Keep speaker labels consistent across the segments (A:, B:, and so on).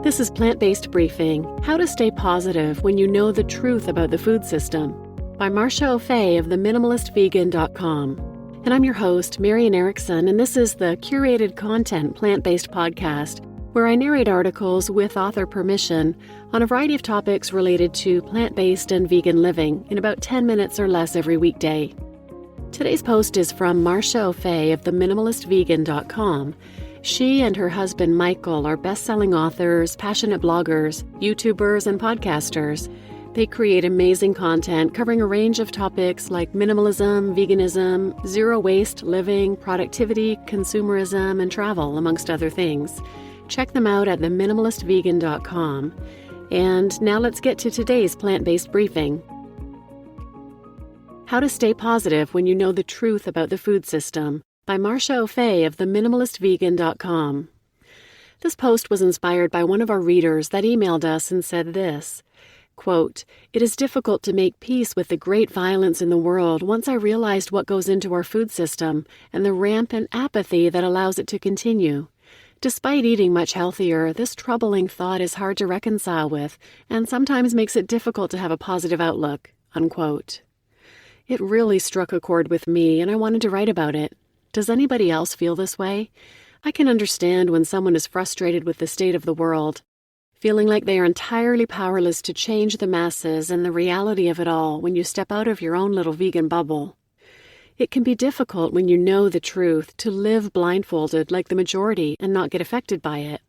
A: This is Plant-Based Briefing, How to Stay Positive When You Know the Truth About the Food System, by Maša Ofei of the Minimalist And I'm your host, Marian Erickson, and this is the curated content plant-based podcast where I narrate articles with author permission on a variety of topics related to plant-based and vegan living in about 10 minutes or less every weekday. Today's post is from Maša Ofei of the Minimalist She and her husband Michael are best-selling authors, passionate bloggers, YouTubers, and podcasters. They create amazing content covering a range of topics like minimalism, veganism, zero-waste living, productivity, consumerism, and travel, amongst other things. Check them out at theminimalistvegan.com. And now let's get to today's plant-based briefing. How to Stay Positive When You Know the Truth About the Food System, by Maša Ofei of the Minimalistvegan.com. This post was inspired by one of our readers that emailed us and said this, quote, "It is difficult to make peace with the great violence in the world once I realized what goes into our food system and the rampant apathy that allows it to continue. Despite eating much healthier, this troubling thought is hard to reconcile with and sometimes makes it difficult to have a positive outlook," unquote. It really struck a chord with me and I wanted to write about it. Does anybody else feel this way? I can understand when someone is frustrated with the state of the world, feeling like they are entirely powerless to change the masses and the reality of it all when you step out of your own little vegan bubble. It can be difficult when you know the truth to live blindfolded like the majority and not get affected by it.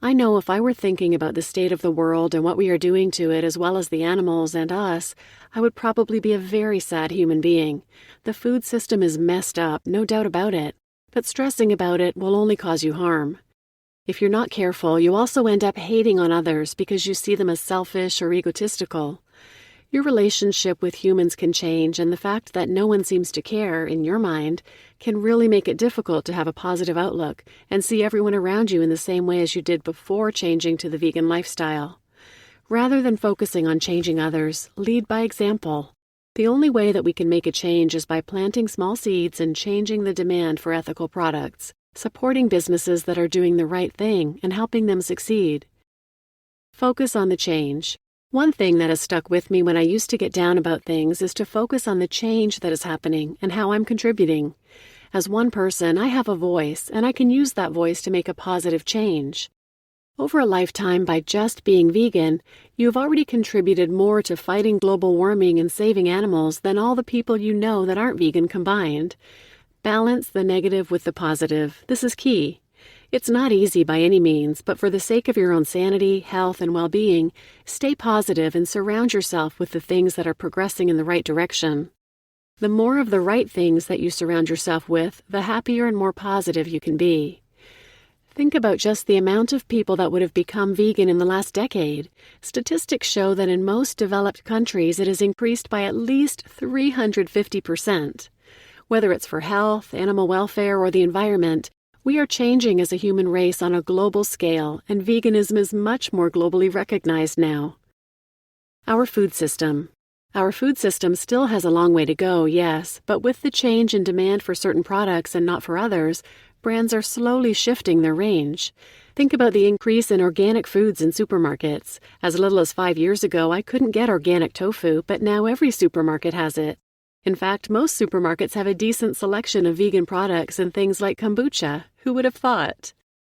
A: I know if I were thinking about the state of the world and what we are doing to it as well as the animals and us, I would probably be a very sad human being. The food system is messed up, no doubt about it, but stressing about it will only cause you harm. If you're not careful, you also end up hating on others because you see them as selfish or egotistical. Your relationship with humans can change, and the fact that no one seems to care, in your mind, can really make it difficult to have a positive outlook and see everyone around you in the same way as you did before changing to the vegan lifestyle. Rather than focusing on changing others, lead by example. The only way that we can make a change is by planting small seeds and changing the demand for ethical products, supporting businesses that are doing the right thing and helping them succeed. Focus on the change. One thing that has stuck with me when I used to get down about things is to focus on the change that is happening and how I'm contributing. As one person, I have a voice, and I can use that voice to make a positive change. Over a lifetime, by just being vegan, you have already contributed more to fighting global warming and saving animals than all the people you know that aren't vegan combined. Balance the negative with the positive. This is key. It's not easy by any means, but for the sake of your own sanity, health, and well-being, stay positive and surround yourself with the things that are progressing in the right direction. The more of the right things that you surround yourself with, the happier and more positive you can be. Think about just the amount of people that would have become vegan in the last decade. Statistics show that in most developed countries it has increased by at least 350%. Whether it's for health, animal welfare, or the environment, we are changing as a human race on a global scale, and veganism is much more globally recognized now. Our food system. Our food system still has a long way to go, yes, but with the change in demand for certain products and not for others, brands are slowly shifting their range. Think about the increase in organic foods in supermarkets. As little as 5 years ago, I couldn't get organic tofu, but now every supermarket has it. In fact, most supermarkets have a decent selection of vegan products and things like kombucha. Who would have thought?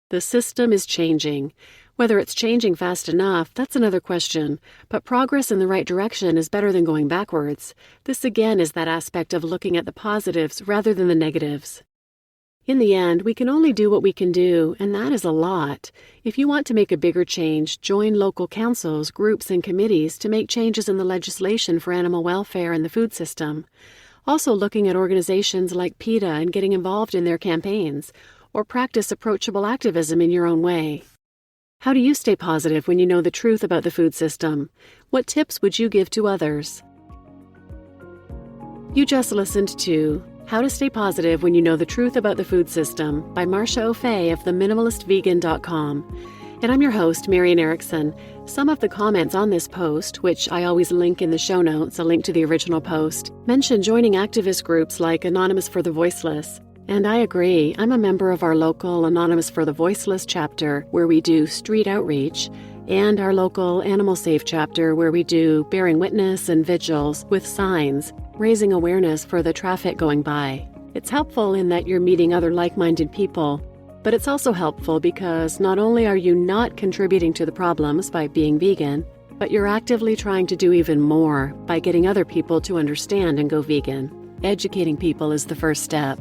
A: The system is changing. Whether it's changing fast enough, that's another question, but progress in the right direction is better than going backwards. This again is that aspect of looking at the positives rather than the negatives. In the end, we can only do what we can do, and that is a lot. If you want to make a bigger change, join local councils, groups, and committees to make changes in the legislation for animal welfare and the food system. Also looking at organizations like PETA and getting involved in their campaigns, or practice approachable activism in your own way. How do you stay positive when you know the truth about the food system? What tips would you give to others? You just listened to How to Stay Positive When You Know the Truth About the Food System by Maša Ofei of the Minimalistvegan.com. And I'm your host, Marian Erickson. Some of the comments on this post, which I always link in the show notes, a link to the original post, mention joining activist groups like Anonymous for the Voiceless. And I agree. I'm a member of our local Anonymous for the Voiceless chapter, where we do street outreach, and our local Animal Safe chapter, where we do bearing witness and vigils with signs, raising awareness for the traffic going by. It's helpful in that you're meeting other like-minded people, but it's also helpful because not only are you not contributing to the problems by being vegan, but you're actively trying to do even more by getting other people to understand and go vegan. Educating people is the first step.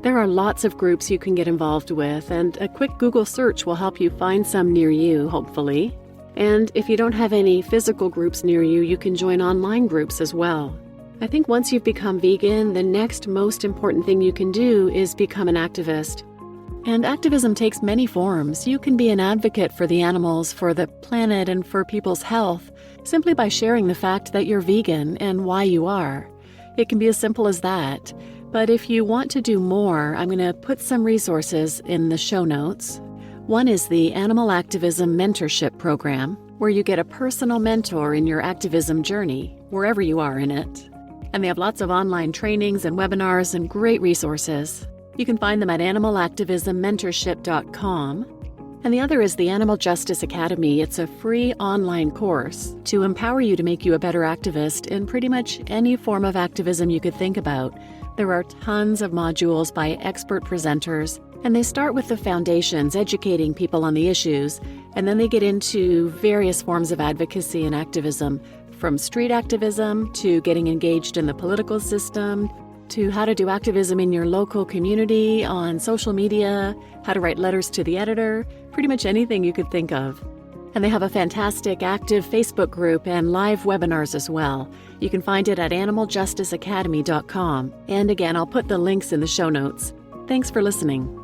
A: There are lots of groups you can get involved with, and a quick Google search will help you find some near you, hopefully. And if you don't have any physical groups near you, you can join online groups as well. I think once you've become vegan, the next most important thing you can do is become an activist. And activism takes many forms. You can be an advocate for the animals, for the planet, and for people's health, simply by sharing the fact that you're vegan and why you are. It can be as simple as that. But if you want to do more, I'm going to put some resources in the show notes. One is the Animal Activism Mentorship Program, where you get a personal mentor in your activism journey, wherever you are in it. And they have lots of online trainings and webinars and great resources. You can find them at animalactivismmentorship.com. And the other is the Animal Justice Academy. It's a free online course to empower you to make you a better activist in pretty much any form of activism you could think about. There are tons of modules by expert presenters, and they start with the foundations, educating people on the issues, and then they get into various forms of advocacy and activism, from street activism to getting engaged in the political system, to how to do activism in your local community, on social media, how to write letters to the editor, pretty much anything you could think of. And they have a fantastic active Facebook group and live webinars as well. You can find it at animaljusticeacademy.com. And again, I'll put the links in the show notes. Thanks for listening.